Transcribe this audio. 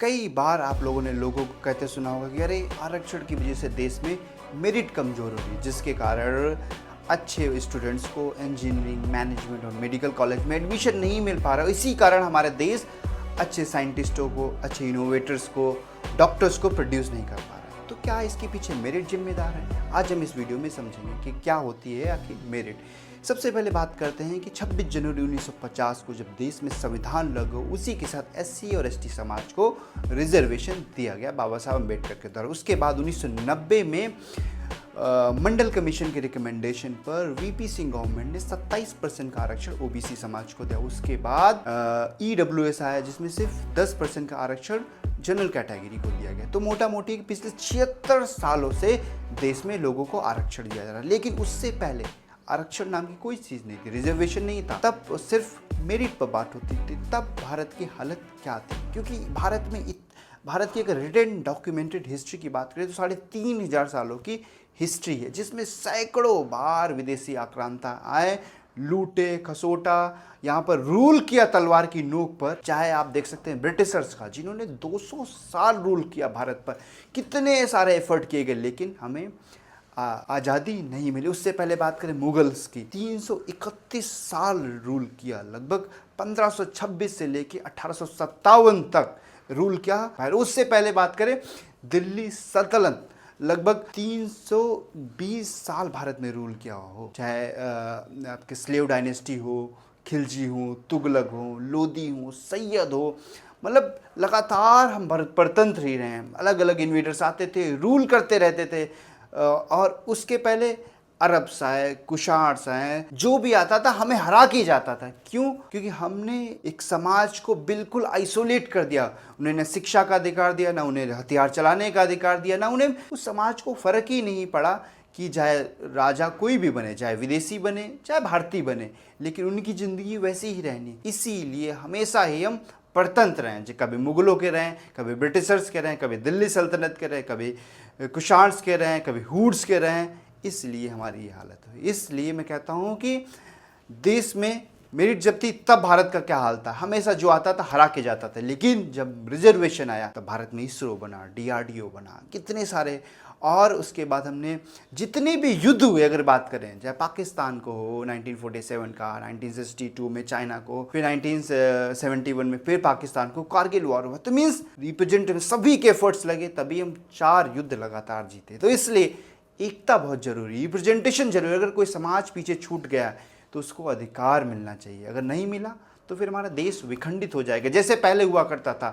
कई बार आप लोगों ने लोगों को कहते सुना होगा कि अरे आरक्षण की वजह से देश में मेरिट कमज़ोर हो रही है, जिसके कारण अच्छे स्टूडेंट्स को इंजीनियरिंग, मैनेजमेंट और मेडिकल कॉलेज में एडमिशन नहीं मिल पा रहा है। इसी कारण हमारे देश अच्छे साइंटिस्टों को, अच्छे इनोवेटर्स को, डॉक्टर्स को प्रोड्यूस नहीं कर पा रहा है। तो क्या इसके पीछे मेरिट जिम्मेदार है? आज हम इस वीडियो में समझेंगे कि क्या होती है आखिर मेरिट। सबसे पहले बात करते हैं कि 26 जनवरी 1950 को जब देश में संविधान लागू, उसी के साथ एससी और एसटी समाज को रिजर्वेशन दिया गया बाबा साहब अम्बेडकर के द्वारा। उसके बाद 1990 में मंडल कमीशन के रिकमेंडेशन पर वीपी सिंह गवर्नमेंट ने 27% का आरक्षण ओबीसी समाज को दिया। उसके बाद ईडब्ल्यूएस आया, जिसमें सिर्फ 10% का आरक्षण जनरल कैटेगरी को दिया गया। तो मोटा मोटी पिछले 76 सालों से देश में लोगों को आरक्षण दिया जा रहा है। लेकिन उससे पहले आरक्षण नाम की कोई चीज़ नहीं थी, रिजर्वेशन नहीं था। तब सिर्फ मेरिट पर बात होती थी। तब भारत की हालत क्या थी? क्योंकि भारत की अगर रिटन डॉक्यूमेंटेड हिस्ट्री की बात करें तो 3500 सालों की हिस्ट्री है, जिसमें सैकड़ों बार विदेशी आक्रांता आए, लूटे खसोटा, यहाँ पर रूल किया तलवार की नोक पर। चाहे आप देख सकते हैं ब्रिटिशर्स का, जिन्होंने 200 साल रूल किया भारत पर, कितने सारे एफर्ट किए गए, लेकिन हमें आज़ादी नहीं मिली। उससे पहले बात करें मुगल्स की, 331 साल रूल किया, लगभग 1526 से लेके 1857 तक रूल किया। उससे पहले बात करें दिल्ली सल्तनत, लगभग 320 साल भारत में रूल किया हो। चाहे आपके स्लेव डायनेस्टी हो, खिलजी हो, तुगलक हो, लोदी हो, सैयद हो, मतलब लगातार हम परतंत्र ही रहे हैं। अलग अलग इन्वेडर्स आते थे, रूल करते रहते थे। और उसके पहले अरब्स आए, कुशार्स आए, जो भी आता था हमें हरा के जाता था। क्यों? क्योंकि हमने एक समाज को बिल्कुल आइसोलेट कर दिया। उन्हें न शिक्षा का अधिकार दिया, ना उन्हें हथियार चलाने का अधिकार दिया, ना उन्हें उस समाज को फर्क ही नहीं पड़ा कि चाहे राजा कोई भी बने, चाहे विदेशी बने, चाहे भारतीय बने, लेकिन उनकी ज़िंदगी वैसी ही रहनी। इसीलिए हमेशा ही हम परतंत्र हैं, जो कभी मुगलों के रहें, कभी ब्रिटिशर्स के रहें, कभी दिल्ली सल्तनत के रहें, कभी कुशार्स के रहें, कभी हुड्स के रहें। इसलिए हमारी ये हालत हुई। इसलिए मैं कहता हूँ कि देश में मेरिट जब थी तब भारत का क्या हाल था, हमेशा जो आता था हरा के जाता था। लेकिन जब रिजर्वेशन आया तब भारत में इसरो बना, डीआरडीओ बना, कितने सारे। और उसके बाद हमने जितने भी युद्ध हुए, अगर बात करें, चाहे पाकिस्तान को हो 1947 का, 1962 में चाइना को, फिर 1971 में फिर पाकिस्तान को, कारगिल वॉर हुआ, तो मीन्स रिप्रेजेंट सभी के एफर्ट्स लगे, तभी हम 4 युद्ध लगातार जीते। तो इसलिए एकता बहुत जरूरी, रिप्रेजेंटेशन जरूरी। अगर कोई समाज पीछे छूट गया तो उसको अधिकार मिलना चाहिए। अगर नहीं मिला तो फिर हमारा देश विखंडित हो जाएगा, जैसे पहले हुआ करता था।